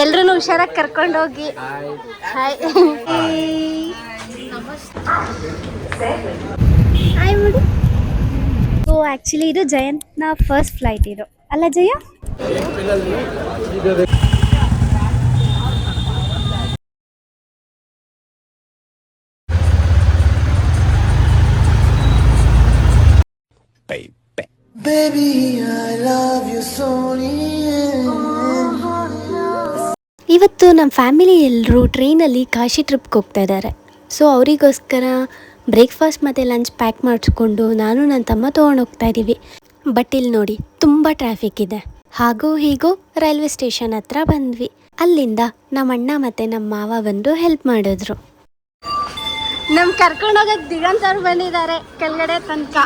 ಎಲ್ರೂ ಹುಷಾರಾಗಿ ಕರ್ಕೊಂಡು ಹೋಗಿ. ಹಾಯ್ ಹಾಯ್ ಮಾಡಿ. ಸೊ ಆ್ಯಕ್ಚುಲಿ ಇದು ಜಯಂತ್ನ ಫಸ್ಟ್ ಫ್ಲೈಟ್ ಇದು ಅಲ್ಲ ಜಯ? Baby, I love you so. ಇವತ್ತು ನಮ್ಮ ಫ್ಯಾಮಿಲಿ ಎಲ್ಲರೂ ಟ್ರೈನಲ್ಲಿ ಕಾಶಿ ಟ್ರಿಪ್ಗೆ ಹೋಗ್ತಾ ಇದ್ದಾರೆ. ಸೊ ಅವರಿಗೋಸ್ಕರ ಬ್ರೇಕ್ಫಾಸ್ಟ್ ಮತ್ತು ಲಂಚ್ ಪ್ಯಾಕ್ ಮಾಡಿಸ್ಕೊಂಡು ನಾನು ನನ್ನ ತಮ್ಮ ತೊಗೊಂಡು ಹೋಗ್ತಾ ಇದ್ದೀವಿ. ಬಟ್ ಇಲ್ಲಿ ನೋಡಿ ತುಂಬ ಟ್ರಾಫಿಕ್ ಇದೆ. ಹಾಗೂ ಹೀಗೂ ರೈಲ್ವೆ ಸ್ಟೇಷನ್ ಹತ್ರ ಬಂದ್ವಿ. ಅಲ್ಲಿಂದ ನಮ್ಮ ಅಣ್ಣ ಮತ್ತು ನಮ್ಮ ಮಾವ ಬಂದು ಹೆಲ್ಪ್ ಮಾಡಿದ್ರು. ನಮ್ಮ ಕರ್ಕೊಂಡೋಗಕ್ಕೆ ದಿಗಂತ್ ಅವ್ರು ಬಂದಿದ್ದಾರೆ ಕೆಳಗಡೆ ತನಕ.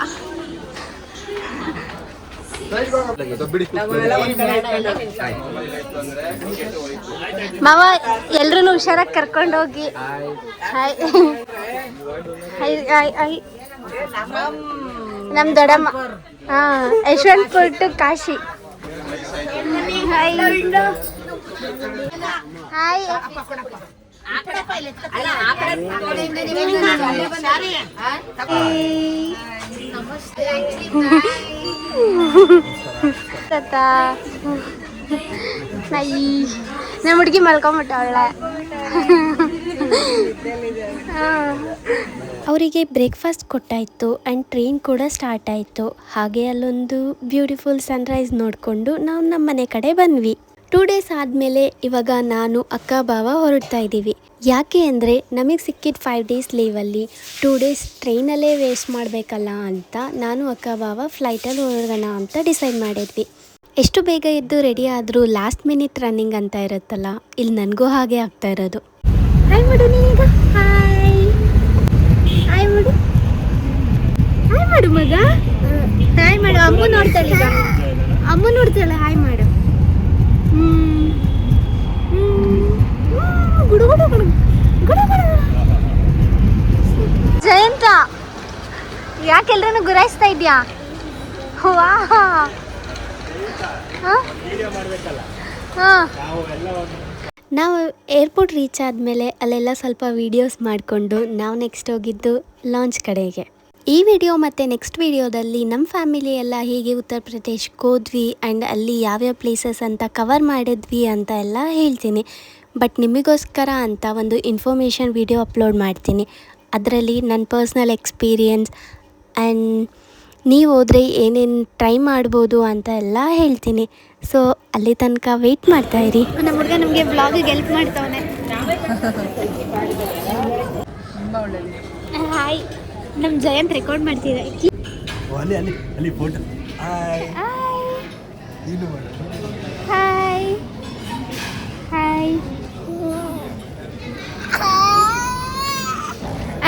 ಮಾವ ಎಲ್ರೂ ಹುಷಾರಾಗಿ ಕರ್ಕೊಂಡು ಹೋಗಿ. Hi hi hi. ನಮ್ಮ ದೊಡ್ಡಮ್ಮ Yeshwantpur to Kashi. Hi hi. ನಮ್ಮ ಹುಡುಗಿ ಮಲ್ಕೊಂಬಿಟ್ಟವಳೆ. ಅವರಿಗೆ ಬ್ರೇಕ್ಫಾಸ್ಟ್ ಕೊಟ್ಟಾಯಿತು ಆ್ಯಂಡ್ ಟ್ರೈನ್ ಕೂಡ ಸ್ಟಾರ್ಟ್ ಆಯಿತು. ಹಾಗೆ ಅಲ್ಲೊಂದು ಬ್ಯೂಟಿಫುಲ್ ಸನ್ರೈಸ್ ನೋಡಿಕೊಂಡು ನಾವು ನಮ್ಮ ಮನೆ ಕಡೆ ಬಂದ್ವಿ. 2 days ಆದಮೇಲೆ ಇವಾಗ ನಾನು ಅಕ್ಕ ಭಾವ ಹೊರಡ್ತಾ ಇದ್ದೀವಿ. ಯಾಕೆ ಅಂದರೆ ನಮಗೆ ಸಿಕ್ಕಿದ 5 days ಲೀವಲ್ಲಿ 2 days ಟ್ರೈನಲ್ಲೇ ವೇಸ್ಟ್ ಮಾಡಬೇಕಲ್ಲ ಅಂತ ನಾನು ಅಕ್ಕ ಭಾವ ಫ್ಲೈಟಲ್ಲಿ ಹೊರಡೋಣ ಅಂತ ಡಿಸೈಡ್ ಮಾಡಿದ್ವಿ. ಎಷ್ಟು ಬೇಗ ಎದ್ದು ರೆಡಿ ಆದರೂ ಲಾಸ್ಟ್ ಮಿನಿಟ್ ರನ್ನಿಂಗ್ ಅಂತ ಇರುತ್ತಲ್ಲ, ಇಲ್ಲಿ ನನಗೂ ಹಾಗೆ ಆಗ್ತಾ ಇರೋದು. ಹಾಯ್ ಮಾಡು ನೀನೀಗ. ಹಾಯ್ ಹಾಯ್ ಮಾಡು. ಹಾಯ್ ಮಾಡು ಮಗ. ಹಾಯ್ ಮಾಡು. ಅಮ್ಮ ನೋಡ್ತಾಳೆ ಈಗ. ಅಮ್ಮ ನೋಡ್ತಾಳೆ. ಹಾಯ್ ಮಾಡು. ಗುಡು ಗುಡು ಗುಡು ಗುಡು ಗುಡು. ಜಯಂತ ಯಾಕೆಲ್ರೂ ಗುರಾಯಿಸ್ತಾ ಇದೆಯಾ? ವಾ ನಾವು ಏರ್ಪೋರ್ಟ್ ರೀಚ್ ಆದಮೇಲೆ ಅಲ್ಲೆಲ್ಲ ಸ್ವಲ್ಪ ವೀಡಿಯೋಸ್ ಮಾಡಿಕೊಂಡು ನಾವು ನೆಕ್ಸ್ಟ್ ಹೋಗಿದ್ದು ಲಾಂಚ್ ಕಡೆಗೆ. ಈ ವಿಡಿಯೋ ಮತ್ತು ನೆಕ್ಸ್ಟ್ ವಿಡಿಯೋದಲ್ಲಿ ನಮ್ಮ ಫ್ಯಾಮಿಲಿ ಎಲ್ಲ ಹೇಗೆ ಉತ್ತರ ಪ್ರದೇಶಕ್ಕೆ ಹೋದ್ವಿ ಆ್ಯಂಡ್ ಅಲ್ಲಿ ಯಾವ್ಯಾವ ಪ್ಲೇಸಸ್ ಅಂತ ಕವರ್ ಮಾಡಿದ್ವಿ ಅಂತ ಎಲ್ಲ ಹೇಳ್ತೀನಿ. ಬಟ್ ನಿಮಗೋಸ್ಕರ ಅಂತ ಒಂದು ಇನ್ಫಾರ್ಮೇಷನ್ ವಿಡಿಯೋ ಅಪ್ಲೋಡ್ ಮಾಡ್ತೀನಿ. ಅದರಲ್ಲಿ ನನ್ನ ಪರ್ಸ್ನಲ್ ಎಕ್ಸ್ಪೀರಿಯನ್ಸ್ ಆ್ಯಂಡ್ ನೀವು ಹೋದರೆ ಏನೇನು ಟ್ರೈ ಮಾಡ್ಬೋದು ಅಂತ ಎಲ್ಲ ಹೇಳ್ತೀನಿ. ಸೊ ಅಲ್ಲಿ ತನಕ ವೆಯ್ಟ್ ಮಾಡ್ತಾಯಿರಿ. ನಮ್ಮ ಹುಡುಗ ನಮಗೆ ವ್ಲಾಗಿಗೆ ಹೆಲ್ಪ್ ಮಾಡ್ತಾವನೆ. ಹಾಯ್. ನಮ್ಮ ಜಯಂತ್ ರೆಕಾರ್ಡ್ ಮಾಡ್ತಿದ್ದೆ. Hi hi.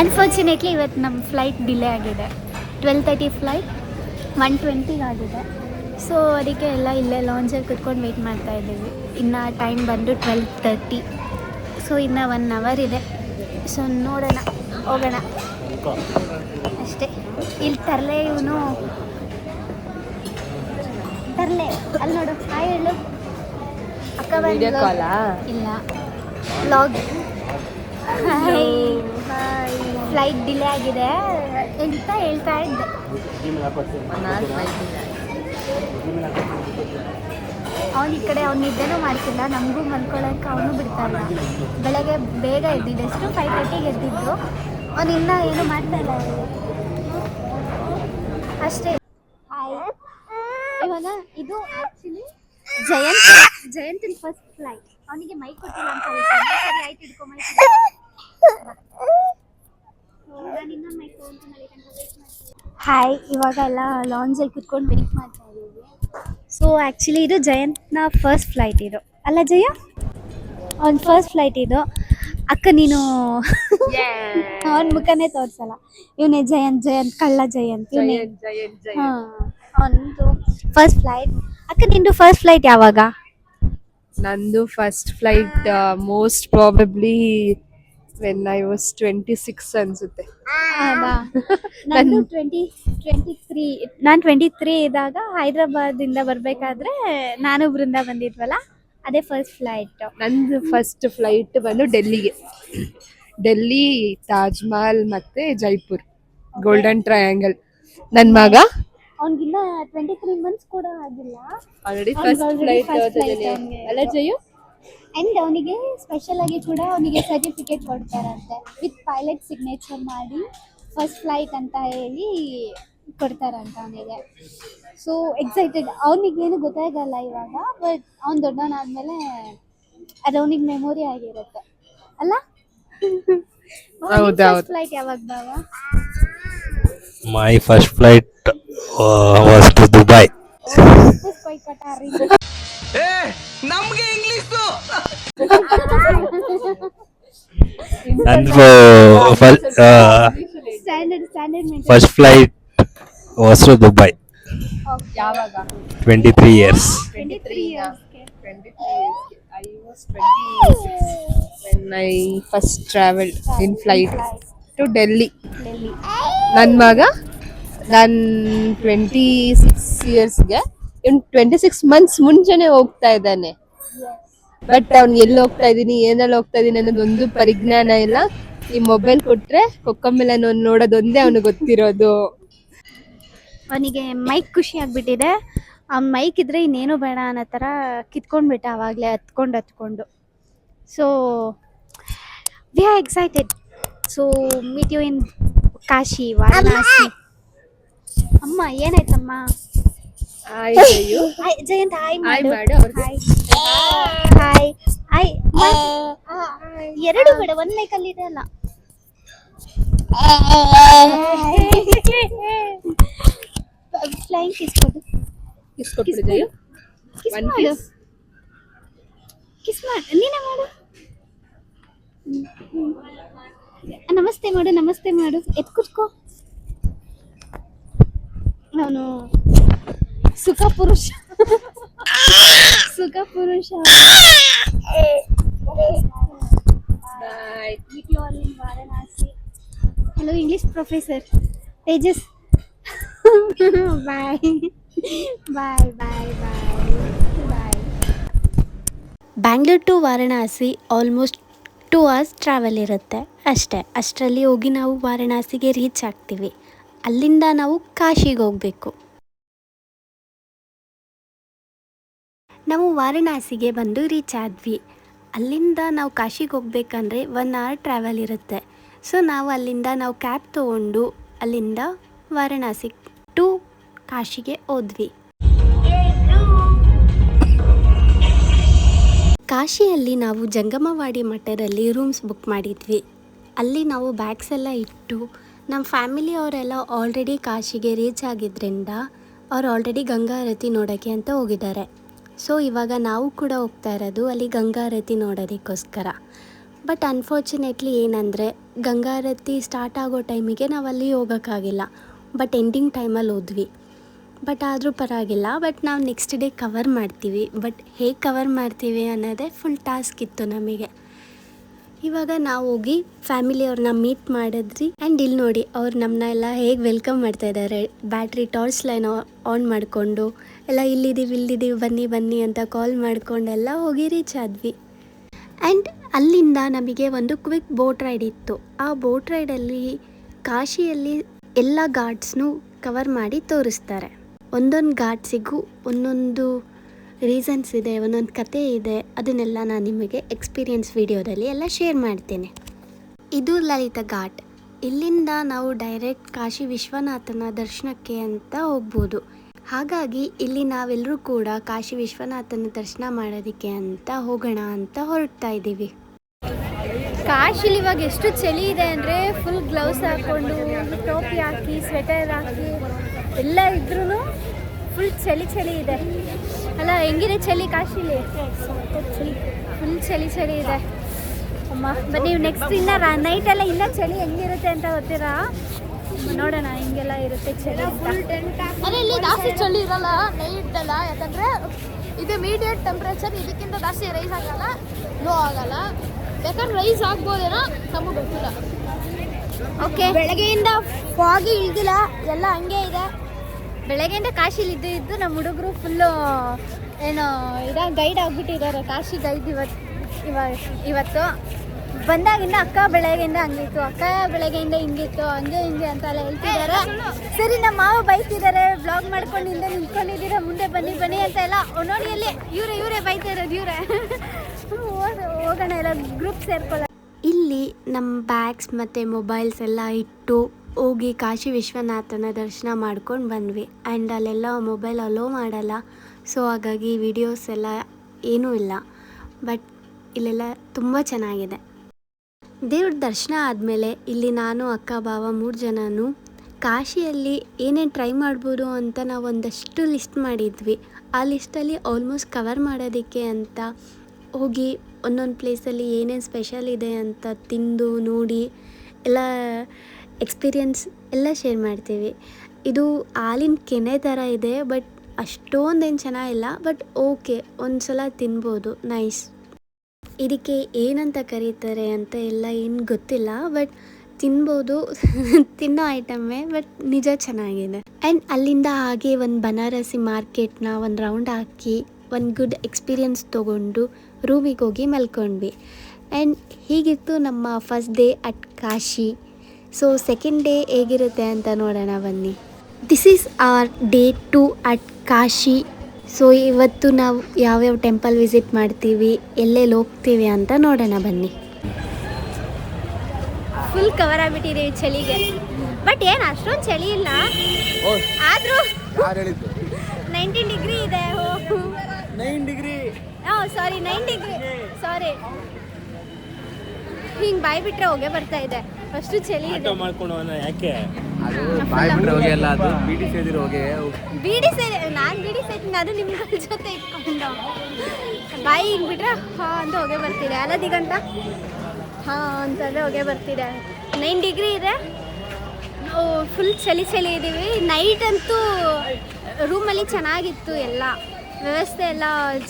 ಅನ್ಫಾರ್ಚುನೇಟ್ಲಿ ಇವತ್ತು ನಮ್ಮ ಫ್ಲೈಟ್ ಡಿಲೇ ಆಗಿದೆ. 12:30 ಫ್ಲೈಟ್ 1:20 ಆಗಿದೆ. ಸೊ ಅದಕ್ಕೆ ಎಲ್ಲ ಇಲ್ಲೇ ಲಾಂಚಲ್ಲಿ ಕುತ್ಕೊಂಡು ವೆಯ್ಟ್ ಮಾಡ್ತಾಯಿದ್ದೀವಿ. ಇನ್ನು ಟೈಮ್ ಬಂದು 12:30. ಸೊ ಇನ್ನು 1 hour ಇದೆ. ಸೊ ನೋಡೋಣ, ಹೋಗೋಣ ಅಷ್ಟೇ. ಇಲ್ಲಿ ತರಲೆ ಇವನು ತರಲೆ. ಅಲ್ಲಿ ನೋಡು. ಹಾಯ್ ಹೇಳು ಅಕ್ಕ. ಬಂದು ಇಲ್ಲ ವ್ಲಾಗ್. ಹಾಯ್. ಫ್ಲೈಟ್ ಡಿಲೇ ಆಗಿದೆ ಅಂತ ಹೇಳ್ತಾ ಇದ್ದೆ. ಅವನು ಈ ಕಡೆ ಅವ್ನು ನಿದ್ದೆನೂ ಮಾಡ್ತಿಲ್ಲ, ನಮಗೂ ಮಲ್ಕೊಳ್ಳೋಕೆ ಅವನು ಬಿಡ್ತಾಯಿಲ್ಲ. ಬೆಳಗ್ಗೆ ಬೇಗ ಎದ್ದಿದ್ದು, ಎಷ್ಟು 5:30ಗೆ ಎದ್ದಿದ್ದು. ಅವನು ಇನ್ನೂ ಏನು ಮಾಡ್ತಾ ಇಲ್ಲ ಅಷ್ಟೇ. ಹಾಯ್. ಇವಾಗ ಇದು ಆ್ಯಕ್ಚುಲಿ ಜಯಂತಿನ ಫಸ್ಟ್ ಫ್ಲೈಟ್. ಅವನಿಗೆ ಮೈ ಕೊಟ್ಟಿಲ್ಲ ಅಂತ ಹೇಳ್ತಾನೆ. ಸರಿ ಆಯ್ತು, ಇಟ್ಕೊ ಮೈ. ಹಾಯ್. ಇವಾಗ ಎಲ್ಲ ಲಾಂಜಲ್ಲಿ ಕುತ್ಕೊಂಡು ವೆಯ್ಟ್ ಮಾಡ್ತಾ ಇದ್ದೀವಿ. ಸೊ ಆ್ಯಕ್ಚುಲಿ ಇದು ಜಯಂತ್ನ ಫಸ್ಟ್ ಫ್ಲೈಟ್ ಇದು ಅಲ್ಲ ಜಯ? ಅವ್ನ ಫಸ್ಟ್ ಫ್ಲೈಟ್ ಇದು. ಅಕ್ಕ ನೀನು ಅವನ ಮುಖನೇ ತೋರಿಸಲ್ಲ. ಇವನೇ ಜಯಂತ್ ಕಳ್ಳ ಜಯಂತ್ ಇವನೇ. ಹಾಂ, ಅವನದು ಫಸ್ಟ್ ಫ್ಲೈಟ್. ಅಕ್ಕ ನಿಂದು ಫಸ್ಟ್ ಫ್ಲೈಟ್ ಯಾವಾಗ? ನಂದು first flight most probably when I was 26 ಅನ್ಸುತ್ತೆ. ನಾನು 23. ನಾನು 23 ಇದ್ದಾಗ ಹೈದ್ರಾಬಾದಿಂದ ಬರಬೇಕಾದ್ರೆ ನಾನು ಬೃಂದ ಬಂದಿದ್ವಲ್ಲ, ಅದೇ ಫಸ್ಟ್ ಫ್ಲೈಟ್. ನಂದು ಫಸ್ಟ್ ಫ್ಲೈಟ್ ಬಂದು ಡೆಲ್ಲಿ, ತಾಜ್ ಮಹಲ್ ಮತ್ತೆ ಜೈಪುರ್, ಗೋಲ್ಡನ್ ಟ್ರಯಾಂಗಲ್. ನನ್ನ ಮಗ ಅವ್ನಿಗಿನ್ನ 23 ಮಂತ್ಸ್ ಕೂಡ ಆಗಿಲ್ಲ. ಆಲ್ರೆಡಿ ಅವ್ನಿಗೆ first already flight first flight ಅವ್ನಿಗೆ. ಅಲ್ಲ ಜಯು? ಅಂಡ್ ಅವನಿಗೆ ಸ್ಪೆಷಲ್ ಆಗಿ ಕೂಡ ಅವನಿಗೆ ಸರ್ಟಿಫಿಕೇಟ್ ಕೊಡ್ತಾರಂತೆ ವಿತ್ ಪೈಲಟ್ ಸಿಗ್ನೇಚರ್ ಮಾಡಿ ಫಸ್ಟ್ ಫ್ಲೈಟ್ ಅಂತ ಹೇಳಿ ಕೊಡ್ತಾರಂತ ಅವನಿಗೆ. So excited. ಅವನಿಗೇನು ಗೊತ್ತಾಗಲ್ಲ ಇವಾಗ, ಬಟ್ ಅವ್ನು ದೊಡ್ಡವನಾದ್ಮೇಲೆ ಅದು ಅವನಿಗೆ ಮೆಮೊರಿ ಆಗಿರುತ್ತೆ ಅಲ್ಲ. ಹೌದೌದು. ಫ್ಲೈಟ್ ಯಾವಾಗ ಬಾವ? My first flight was to Dubai. Kottari. And standard first flight was to Dubai. ಯಾವಾಗ? 23 years. 23 years. I was 26 when I first traveled in flight to Delhi. ನನ್ನ ಮಗ ನಾನು 26 ಇಯರ್ಸ್ಗೆ 26 ಮಂತ್ಸ್ ಮುಂಚೆನೆ ಹೋಗ್ತಾ ಇದ್ದಾನೆ. ಬಟ್ ಅವ್ನು ಎಲ್ಲಿ ಹೋಗ್ತಾ ಇದ್ದೀನಿ, ಏನಲ್ಲಿ ಹೋಗ್ತಾ ಇದ್ದೀನಿ ಅನ್ನೋದೊಂದು ಪರಿಜ್ಞಾನ ಇಲ್ಲ. ಈ ಮೊಬೈಲ್ ಕೊಟ್ರೆ ಕೊಕ್ಕಂಬೆಲ್ಲ ನೋಡೋದೊಂದೇ ಅವ್ನಿಗೆ ಗೊತ್ತಿರೋದು. ಅವನಿಗೆ ಮೈಕ್ ಖುಷಿ ಆಗ್ಬಿಟ್ಟಿದೆ. ಅವ್ನ ಮೈಕ್ ಇದ್ರೆ ಇನ್ನೇನು ಬೇಡ ಅನ್ನೋ ಥರ ಕಿತ್ಕೊಂಡ್ಬಿಟ್ಟ ಆವಾಗಲೇ ಹತ್ಕೊಂಡು. So we are excited. So meet you in Kashi, Varanasi. ಅಮ್ಮ ಏನಾಯ್ತಮ್ಮ? ಹಾಯ್ ಜಯಂತ್, ಹಾಯ್ ಮಾಡು. Hi hi. ಎರಡು ಬೇಡ, ಒಂದ್ ಮೈಕಲ್ಲಿ ಇದೆ ಅಲ್ಲ. ಫ್ಲೈಂಗ್ ಕಿಸ್ ಕೊಡು. ಕಿಸ್ ಮಾಡು. ಕಿಸ್ ಮಾಡು, ನೀನೇ ಮಾಡು. ನಮಸ್ತೆ ಮಾಡು. ಎತ್ ಕೂತ್ಕೋ. ಅವನು ಸುಖ ಪುರುಷ. Hello English professor Tejas. Bye. Bangalore to Varanasi almost 2 hours travel ಇರುತ್ತೆ ಅಷ್ಟೇ. ಅಷ್ಟರಲ್ಲಿ ಹೋಗಿ ನಾವು ವಾರಣಾಸಿಗೆ ರೀಚ್ ಆಗ್ತೀವಿ. ಅಲ್ಲಿಂದ ನಾವು ಕಾಶಿಗೆ ಹೋಗಬೇಕು. ನಾವು ವಾರಣಾಸಿಗೆ ಬಂದು ರೀಚ್ ಆದ್ವಿ. ಅಲ್ಲಿಂದ ನಾವು ಕಾಶಿಗೆ ಹೋಗ್ಬೇಕಂದ್ರೆ 1 hour ಟ್ರಾವೆಲ್ ಇರುತ್ತೆ. ಸೊ ನಾವು ಅಲ್ಲಿಂದ ಕ್ಯಾಬ್ ತೊಗೊಂಡು ಅಲ್ಲಿಂದ ವಾರಣಾಸಿ ಟು ಕಾಶಿಗೆ ಹೋದ್ವಿ. ಕಾಶಿಯಲ್ಲಿ ನಾವು ಜಂಗಮವಾಡಿ ಮಠದಲ್ಲಿ ರೂಮ್ಸ್ ಬುಕ್ ಮಾಡಿದ್ವಿ. ಅಲ್ಲಿ ನಾವು ಬ್ಯಾಗ್ಸ್ ಎಲ್ಲ ಇಟ್ಟು ನಮ್ಮ ಫ್ಯಾಮಿಲಿ ಅವರೆಲ್ಲ ಆಲ್ರೆಡಿ ಕಾಶಿಗೆ ರೀಚ್ ಆಗಿದ್ದರಿಂದ ಅವ್ರು ಆಲ್ರೆಡಿ ಗಂಗಾರತಿ ನೋಡೋಕ್ಕೆ ಅಂತ ಹೋಗಿದ್ದಾರೆ. ಸೊ ಇವಾಗ ನಾವು ಕೂಡ ಹೋಗ್ತಾ ಇರೋದು ಅಲ್ಲಿ ಗಂಗಾರತಿ ನೋಡೋದಕ್ಕೋಸ್ಕರ. ಬಟ್ ಅನ್ಫಾರ್ಚುನೇಟ್ಲಿ ಏನಂದರೆ ಗಂಗಾರತಿ ಸ್ಟಾರ್ಟ್ ಆಗೋ ಟೈಮಿಗೆ ನಾವು ಅಲ್ಲಿ ಹೋಗೋಕ್ಕಾಗಿಲ್ಲ. ಬಟ್ ಎಂಡಿಂಗ್ ಟೈಮಲ್ಲಿ ಹೋದ್ವಿ. ಬಟ್ ಆದರೂ ಪರವಾಗಿಲ್ಲ. ಬಟ್ ನಾವು ನೆಕ್ಸ್ಟ್ ಡೇ ಕವರ್ ಮಾಡ್ತೀವಿ. ಬಟ್ ಹೇಗೆ ಕವರ್ ಮಾಡ್ತೀವಿ ಅನ್ನೋದೇ ಫುಲ್ ಟಾಸ್ಕ್ ಇತ್ತು ನಮಗೆ. ಇವಾಗ ನಾವು ಹೋಗಿ ಫ್ಯಾಮಿಲಿಯವ್ರನ್ನ ಮೀಟ್ ಮಾಡಿದ್ರಿ. ಆ್ಯಂಡ್ ಇಲ್ಲಿ ನೋಡಿ ಅವ್ರು ನಮ್ಮನ್ನ ಎಲ್ಲ ಹೇಗೆ ವೆಲ್ಕಮ್ ಮಾಡ್ತಾ ಇದ್ದಾರೆ. ಬ್ಯಾಟ್ರಿ ಟಾರ್ಚ್ ಲೈನ್ ಆನ್ ಮಾಡಿಕೊಂಡು ಎಲ್ಲ ಇಲ್ಲಿದ್ದೀವಿ ಬನ್ನಿ ಅಂತ ಕಾಲ್ ಮಾಡಿಕೊಂಡೆಲ್ಲ ಹೋಗಿ ರೀಚ್ ಆದ್ವಿ. ಆ್ಯಂಡ್ ಅಲ್ಲಿಂದ ನಮಗೆ ಒಂದು ಕ್ವಿಕ್ ಬೋಟ್ ರೈಡ್ ಇತ್ತು. ಆ ಬೋಟ್ ರೈಡಲ್ಲಿ ಕಾಶಿಯಲ್ಲಿ ಎಲ್ಲ ಘಾಟ್ಸ್ನೂ ಕವರ್ ಮಾಡಿ ತೋರಿಸ್ತಾರೆ. ಒಂದೊಂದು ಘಾಟ್ಸಿಗೂ ಒಂದೊಂದು ರೀಸನ್ಸ್ ಇದೆ, ಒಂದೊಂದು ಕತೆ ಇದೆ. ಅದನ್ನೆಲ್ಲ ನಾನು ನಿಮಗೆ ಎಕ್ಸ್ಪೀರಿಯನ್ಸ್ ವಿಡಿಯೋದಲ್ಲಿ ಎಲ್ಲ ಶೇರ್ ಮಾಡ್ತೇನೆ. ಇದು ಲಲಿತ ಘಾಟ್. ಇಲ್ಲಿಂದ ನಾವು ಡೈರೆಕ್ಟ್ ಕಾಶಿ ವಿಶ್ವನಾಥನ ದರ್ಶನಕ್ಕೆ ಅಂತ ಹೋಗ್ಬೋದು. ಹಾಗಾಗಿ ಇಲ್ಲಿ ನಾವೆಲ್ಲರೂ ಕೂಡ ಕಾಶಿ ವಿಶ್ವನಾಥನ ದರ್ಶನ ಮಾಡೋದಕ್ಕೆ ಅಂತ ಹೋಗೋಣ ಅಂತ ಹೊರಡ್ತಾ ಇದ್ದೀವಿ. ಕಾಶಿಲಿ ಇವಾಗ ಎಷ್ಟು ಚಳಿ ಇದೆ ಅಂದರೆ ಫುಲ್ ಗ್ಲೌಸ್ ಹಾಕ್ಕೊಂಡು ಟೋಪಿ ಹಾಕಿ ಸ್ವೆಟರ್ ಹಾಕಿ ಎಲ್ಲ ಇದ್ರೂ ಫುಲ್ ಚಳಿ ಇದೆ ಅಲ್ಲ. ಹೆಂಗಿದೆ ಚಳಿ ಕಾಶಿಲಿ? ಫುಲ್ ಚಳಿ ಇದೆ ಅಮ್ಮ. ಬನ್ನಿ ನೆಕ್ಸ್ಟ್ ಇನ್ನು ನೈಟೆಲ್ಲ ಇನ್ನೂ ಚಳಿ ಹೆಂಗಿರುತ್ತೆ ಅಂತ ಗೊತ್ತೀರಾ? ನೋಡೋಣ ಹೆಂಗೆಲ್ಲ ಇರುತ್ತೆ ಚಳಿ ಅಂತ. ಅದೇ ಇಲ್ಲಿ ಜಾಸ್ತಿ ಚಳಿ ಇರಲ್ಲ ನೈಟ್ ಎಲ್ಲ, ಯಾಕಂದರೆ ಇದು ಮೀಡಿಯೇಟ್ ಟೆಂಪ್ರೇಚರ್. ಇದಕ್ಕಿಂತ ಜಾಸ್ತಿ ರೈಸ್ ಆಗಲ್ಲ, ಲೋ ಆಗಲ್ಲ. ಯಾಕಂದ್ರೆ ರೈಸ್ ಆಗ್ಬೋದೇನೋ ನಮಗೆ ಗೊತ್ತಿಲ್ಲ. ಓಕೆ, ಬೆಳಗ್ಗೆಯಿಂದ ಫಾಗಿ ಇಳ್ದಿಲ್ಲ, ಎಲ್ಲ ಹಂಗೆ ಇದೆ. ಬೆಳಗ್ಗೆಯಿಂದ ಕಾಶಿಲಿ ಇದ್ದು ನಮ್ಮ ಹುಡುಗರು ಫುಲ್ಲು ಏನೋ ಗೈಡ್ ಆಗಿಬಿಟ್ಟಿದ್ದಾರೆ, ಕಾಶಿ ಗೈಡ್ ಇವತ್ತು ಬಂದಾಗಿಂದ ಅಕ್ಕ ಬೆಳಗ್ಗೆಯಿಂದ ಹಂಗಿತ್ತು, ಅಕ್ಕ ಬೆಳಗ್ಗೆಯಿಂದ ಹಿಂಗಿತ್ತು, ಹಂಗೆ ಹಿಂಗೆ ಅಂತೆಲ್ಲ ಹೇಳ್ತಿದ್ದಾರೆ. ಸರಿ ನಮ್ಮ ಮಾವ ಬೈತಿದ್ದಾರೆ, ಬ್ಲಾಗ್ ಮಾಡ್ಕೊಂಡು ಹಿಂದೆ ನಿಂತ್ಕೊಂಡಿದ್ದೀರಾ, ಮುಂದೆ ಬನ್ನಿ ಅಂತ ಎಲ್ಲ ನೋಡಿ ಇವರೇ ಬೈತಾ ಇರೋದು ಇವರೇ. ಹೋಗೋಣ ಎಲ್ಲ ಗ್ರೂಪ್ ಸೇರ್ಕೊಳ್ಳ. ಇಲ್ಲಿ ನಮ್ಮ ಬ್ಯಾಗ್ಸ್ ಮತ್ತು ಮೊಬೈಲ್ಸ್ ಎಲ್ಲ ಇಟ್ಟು ಹೋಗಿ ಕಾಶಿ ವಿಶ್ವನಾಥನ ದರ್ಶನ ಮಾಡ್ಕೊಂಡು ಬಂದ್ವಿ. ಆ್ಯಂಡ್ ಅಲ್ಲೆಲ್ಲ ಮೊಬೈಲ್ ಅಲೋ ಮಾಡಲ್ಲ, ಸೊ ಹಾಗಾಗಿ ವಿಡಿಯೋಸ್ ಎಲ್ಲ ಏನೂ ಇಲ್ಲ. ಬಟ್ ಇಲ್ಲೆಲ್ಲ ತುಂಬ ಚೆನ್ನಾಗಿದೆ. ದೇವ್ರ ದರ್ಶನ ಆದಮೇಲೆ ಇಲ್ಲಿ ನಾನು ಅಕ್ಕ ಭಾವ 3 ಜನನೂ ಕಾಶಿಯಲ್ಲಿ ಏನೇನು ಟ್ರೈ ಮಾಡ್ಬೋದು ಅಂತ ನಾವು ಒಂದಷ್ಟು ಲಿಸ್ಟ್ ಮಾಡಿದ್ವಿ. ಆ ಲಿಸ್ಟಲ್ಲಿ ಆಲ್ಮೋಸ್ಟ್ ಕವರ್ ಮಾಡೋದಕ್ಕೆ ಅಂತ ಹೋಗಿ ಒಂದೊಂದು ಪ್ಲೇಸಲ್ಲಿ ಏನೇನು ಸ್ಪೆಷಲ್ ಇದೆ ಅಂತ ತಿಂದು ನೋಡಿ ಎಲ್ಲ ಎಕ್ಸ್ಪೀರಿಯನ್ಸ್ ಎಲ್ಲ ಶೇರ್ ಮಾಡ್ತೀವಿ. ಇದು ಹಾಲಿನ ಕೆನೆ ಥರ ಇದೆ, ಬಟ್ ಅಷ್ಟೊಂದೇನು ಚೆನ್ನಾಗಿಲ್ಲ, ಬಟ್ ಓಕೆ, ಒಂದು ಸಲ ತಿನ್ಬೋದು, ನೈಸ್. ಇದಕ್ಕೆ ಏನಂತ ಕರೀತಾರೆ ಅಂತ ಎಲ್ಲ ಏನು ಗೊತ್ತಿಲ್ಲ, ಬಟ್ ತಿನ್ಬೋದು, ತಿನ್ನೋ ಐಟಮ್ಮೇ, ಬಟ್ ನಿಜ ಚೆನ್ನಾಗಿದೆ. ಆ್ಯಂಡ್ ಅಲ್ಲಿಂದ ಹಾಗೆ ಒಂದು ಬನಾರಸಿ ಮಾರ್ಕೆಟ್ನ ಒಂದು ರೌಂಡ್ ಹಾಕಿ ಒಂದು ಗುಡ್ ಎಕ್ಸ್ಪೀರಿಯನ್ಸ್ ತೊಗೊಂಡು ರೂಮಿಗೆ ಹೋಗಿ ಮಲ್ಕೊಂಡ್ವಿ. ಆ್ಯಂಡ್ ಹೀಗಿತ್ತು ನಮ್ಮ first day at Kashi. So second day ಹೇಗಿರುತ್ತೆ ಅಂತ ನೋಡೋಣ ಬನ್ನಿ. This is our day 2 at Kashi. So ಇವತ್ತು ನಾವು ಯಾವ್ಯಾವ ಟೆಂಪಲ್ ವಿಸಿಟ್ ಮಾಡ್ತೀವಿ, ಎಲ್ಲೆಲ್ಲಿ ಹೋಗ್ತೀವಿ ಅಂತ ನೋಡೋಣ ಬನ್ನಿ. ಫುಲ್ ಕವರ್ ಆಗಿಬಿಟ್ಟಿದ್ದೀವಿ ಚಳಿಗೆ, ಬಟ್ ಏನು ಅಷ್ಟೊಂದು ಚಳಿ ಇಲ್ಲ, ಆದರೂ 19 ಡಿಗ್ರಿ ಇದೆ. 9 ಡಿಗ್ರಿ ಸಾರಿ, ಹಿಂಗೆ ಬಾಯಿ ಬಿಟ್ಟರೆ ಹೊಗೆ ಬರ್ತಾ ಇದೆ, ಅಷ್ಟು ಚಳಿ ಇದೆ. ಯಾಕೆ ಬೀಡಿ ಸೇದಿನಿ, ಅದು ನಿಮ್ಮ ಜೊತೆ ಇಟ್ಕೊಂಡು ಬಾಯಿ ಹಿಂಗೆ ಬಿಟ್ರೆ ಅಂತ ಹೊಗೆ ಬರ್ತಿದೆ, ಅಲ್ಲದಿಗಂತ ಅಂತಂದರೆ ಹೊಗೆ ಬರ್ತಿದೆ. 9 ಡಿಗ್ರಿ ಇದೆ, ಫುಲ್ ಚಳಿ ಇದ್ದೀವಿ. ನೈಟ್ ಅಂತೂ ರೂಮಲ್ಲಿ ಚೆನ್ನಾಗಿತ್ತು, ಎಲ್ಲ ವ್ಯವಸ್ಥೆ ಎಲ್ಲ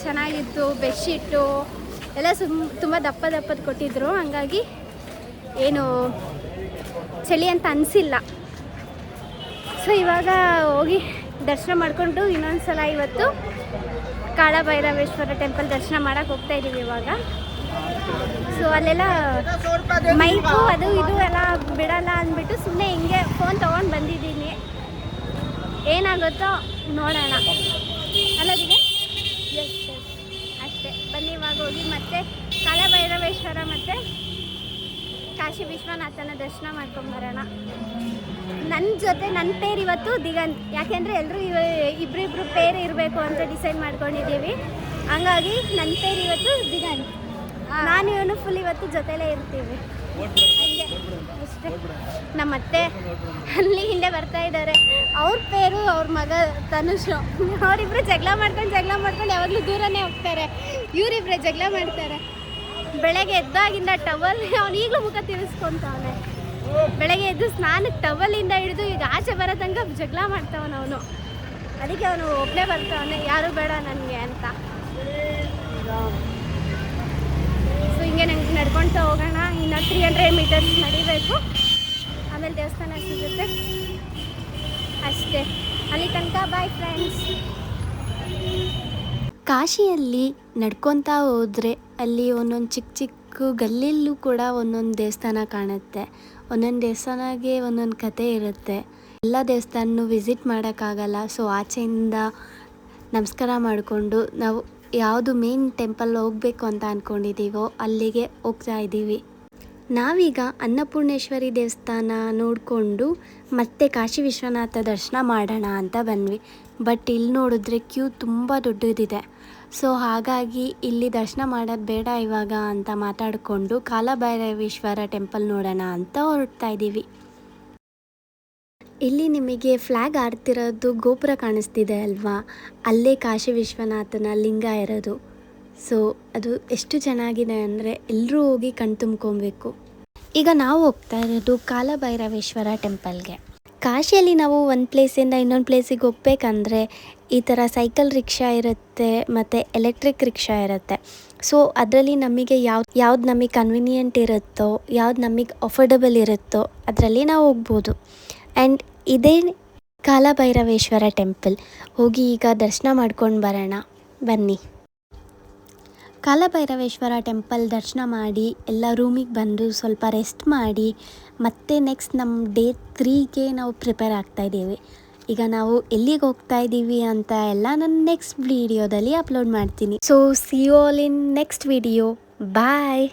ಚೆನ್ನಾಗಿತ್ತು, ಬೆಡ್ಶೀಟು ಎಲ್ಲ ತುಂಬ ದಪ್ಪದ ಕೊಟ್ಟಿದ್ರು, ಹಂಗಾಗಿ ಏನು ಚಳಿ ಅಂತ ಅನಿಸಿಲ್ಲ. ಸೊ ಇವಾಗ ಹೋಗಿ ದರ್ಶನ ಮಾಡಿಕೊಂಡು ಇನ್ನೊಂದು ಸಲ ಇವತ್ತು ಕಾಳಭೈರವೇಶ್ವರ ಟೆಂಪಲ್ ದರ್ಶನ ಮಾಡೋಕ್ಕೆ ಹೋಗ್ತಾ ಇದ್ದೀವಿ ಇವಾಗ. ಸೊ ಅಲ್ಲೆಲ್ಲ ಮೈಕು ಅದು ಇದು ಎಲ್ಲ ಬಿಡಲ್ಲ ಅಂದ್ಬಿಟ್ಟು ಸುಮ್ಮನೆ ಹಿಂಗೆ ಫೋನ್ ತೊಗೊಂಡು ಬಂದಿದ್ದೀನಿ, ಏನಾಗುತ್ತೋ ನೋಡೋಣ ಅಲ್ಲದಿಗೆ. ಅಷ್ಟೇ, ಬನ್ನಿ ಇವಾಗ ಹೋಗಿ ಮತ್ತೆ ಕಾಳಭೈರವೇಶ್ವರ ಮತ್ತು ಕಾಶಿ ವಿಶ್ವನಾಥನ ದರ್ಶನ ಮಾಡ್ಕೊಂಬರೋಣ. ನನ್ನ ಜೊತೆ ನನ್ನ ಪೇರ್ ಇವತ್ತು ದಿಗಂತ್, ಯಾಕೆಂದರೆ ಎಲ್ಲರೂ ಇಬ್ಬರಿಬ್ರು ಪೇರ್ ಇರಬೇಕು ಅಂತ ಡಿಸೈಡ್ ಮಾಡ್ಕೊಂಡಿದ್ದೀವಿ, ಹಂಗಾಗಿ ನನ್ನ ಪೇರ್ ಇವತ್ತು ದಿಗಂತ್, ನಾನು ಇವನು ಫುಲ್ ಇವತ್ತು ಜೊತೆಲೇ ಇರ್ತೀವಿ. ಹಂಗೆ ಅಷ್ಟೇ. ನಮ್ಮತ್ತೆ ಅಲ್ಲಿ ಹಿಂದೆ ಬರ್ತಾ ಇದ್ದಾರೆ, ಅವ್ರ ಪೇರು ಅವ್ರ ಮಗ ತನುಷ್, ಅವರಿಬ್ರು ಜಗಳ ಮಾಡ್ಕೊಂಡು ಯಾವಾಗಲೂ ದೂರನೇ ಹೋಗ್ತಾರೆ. ಇವರಿಬ್ರೆ ಜಗಳ ಮಾಡ್ತಾರೆ. ಬೆಳಗ್ಗೆ ಎದ್ದಾಗಿಂದ ಟವಲ್ ಅವನು ಈಗಲೂ ಮುಖ ತಿರ್ಸ್ಕೊತಾವನೆ. ಬೆಳಗ್ಗೆ ಎದ್ದು ಸ್ನಾನಕ್ಕೆ ಟವಲಿಂದ ಹಿಡಿದು ಈಗ ಆಚೆ ಬರೋ ತನಕ ಜಗಳ ಮಾಡ್ತಾವನು ಅವನು. ಅದಕ್ಕೆ ಅವನು ಒಬ್ಬನೇ ಬರ್ತಾವನೆ, ಯಾರು ಬೇಡ ನನಗೆ ಅಂತ. ಸೊ ಹಿಂಗೆ ನಂಗೆ ನಡ್ಕೊಳ್ತಾ ಹೋಗೋಣ. ಇನ್ನು 300 ಮೀಟರ್ಸ್ ನಡಿಬೇಕು, ಆಮೇಲೆ ದೇವಸ್ಥಾನ ಸಿಗುತ್ತೆ ಅಷ್ಟೇ. ಅಲ್ಲಿ ತನಕ ಬಾಯ್ ಫ್ರೆಂಡ್ಸ್. ಕಾಶಿಯಲ್ಲಿ ನಡ್ಕೊತಾ ಹೋದರೆ ಅಲ್ಲಿ ಒಂದೊಂದು ಚಿಕ್ಕ ಗಲ್ಲಿಯಲ್ಲೂ ಕೂಡ ಒಂದೊಂದು ದೇವಸ್ಥಾನ ಕಾಣುತ್ತೆ. ಒಂದೊಂದು ದೇವಸ್ಥಾನಕ್ಕೆ ಒಂದೊಂದು ಕತೆ ಇರುತ್ತೆ. ಎಲ್ಲ ದೇವಸ್ಥಾನನೂ ವಿಸಿಟ್ ಮಾಡೋಕ್ಕಾಗಲ್ಲ, ಸೊ ಆಚೆಯಿಂದ ನಮಸ್ಕಾರ ಮಾಡಿಕೊಂಡು ನಾವು ಯಾವುದು ಮೇನ್ ಟೆಂಪಲ್ ಹೋಗಬೇಕು ಅಂತ ಅಂದ್ಕೊಂಡಿದ್ದೀವೋ ಅಲ್ಲಿಗೆ ಹೋಗ್ತಾ ಇದ್ದೀವಿ. ನಾವೀಗ ಅನ್ನಪೂರ್ಣೇಶ್ವರಿ ದೇವಸ್ಥಾನ ನೋಡಿಕೊಂಡು ಮತ್ತೆ ಕಾಶಿ ವಿಶ್ವನಾಥ ದರ್ಶನ ಮಾಡೋಣ ಅಂತ ಬಂದ್ವಿ. ಬಟ್ ಇಲ್ಲಿ ನೋಡಿದ್ರೆ ಕ್ಯೂ ತುಂಬ ದೊಡ್ಡದಿದೆ. ಸೊ ಹಾಗಾಗಿ ಇಲ್ಲಿ ದರ್ಶನ ಮಾಡೋದು ಬೇಡ ಇವಾಗ ಅಂತ ಮಾತಾಡಿಕೊಂಡು ಕಾಲಭೈರವೇಶ್ವರ ಟೆಂಪಲ್ ನೋಡೋಣ ಅಂತ ಹೊರಡ್ತಾ ಇದ್ದೀವಿ. ಇಲ್ಲಿ ನಿಮಗೆ ಫ್ಲ್ಯಾಗ್ ಆಡ್ತಿರೋದು ಗೋಪುರ ಕಾಣಿಸ್ತಿದೆ ಅಲ್ವಾ, ಅಲ್ಲೇ ಕಾಶಿ ವಿಶ್ವನಾಥನ ಲಿಂಗ ಇರೋದು. ಸೊ ಅದು ಎಷ್ಟು ಚೆನ್ನಾಗಿದೆ ಅಂದರೆ ಎಲ್ಲರೂ ಹೋಗಿ ಕಣ್ತುಂಬ್ಕೊಬೇಕು. ಈಗ ನಾವು ಹೋಗ್ತಾ ಇರೋದು ಕಾಲಭೈರವೇಶ್ವರ ಟೆಂಪಲ್ಗೆ. ಕಾಶಿಯಲ್ಲಿ ನಾವು ಒಂದು ಪ್ಲೇಸಿಂದ ಇನ್ನೊಂದು ಪ್ಲೇಸಿಗೆ ಹೋಗ್ಬೇಕಂದ್ರೆ ಈ ಥರ ಸೈಕಲ್ ರಿಕ್ಷಾ ಇರುತ್ತೆ ಮತ್ತು ಎಲೆಕ್ಟ್ರಿಕ್ ರಿಕ್ಷಾ ಇರುತ್ತೆ. ಸೊ ಅದರಲ್ಲಿ ನಮಗೆ ಯಾವ್ದು ನಮಗೆ ಕನ್ವೀನಿಯೆಂಟ್ ಇರುತ್ತೋ, ಯಾವ್ದು ನಮಗೆ ಅಫೋರ್ಡಬಲ್ ಇರುತ್ತೋ ಅದರಲ್ಲಿ ನಾವು ಹೋಗ್ಬೋದು. ಆ್ಯಂಡ್ ಇದೇ ಕಾಲಭೈರವೇಶ್ವರ ಟೆಂಪಲ್. ಹೋಗಿ ಈಗ ದರ್ಶನ ಮಾಡ್ಕೊಂಡು ಬರೋಣ. ಬನ್ನಿ. ಕಾಲಭೈರವೇಶ್ವರ ಟೆಂಪಲ್ ದರ್ಶನ ಮಾಡಿ ಎಲ್ಲ ರೂಮಿಗೆ ಬಂದು ಸ್ವಲ್ಪ ರೆಸ್ಟ್ ಮಾಡಿ ಮತ್ತೆ ನೆಕ್ಸ್ಟ್ ನಮ್ಮ ಡೇ 3ಗೆ ನಾವು ಪ್ರಿಪೇರ್ ಆಗ್ತಾಯಿದ್ದೀವಿ. ಈಗ ನಾವು ಎಲ್ಲಿಗೆ ಹೋಗ್ತಾ ಇದ್ದೀವಿ ಅಂತ ಎಲ್ಲ ನಾನು ನೆಕ್ಸ್ಟ್ ವಿಡಿಯೋದಲ್ಲಿ ಅಪ್ಲೋಡ್ ಮಾಡ್ತೀನಿ. So see you all in next video. Bye.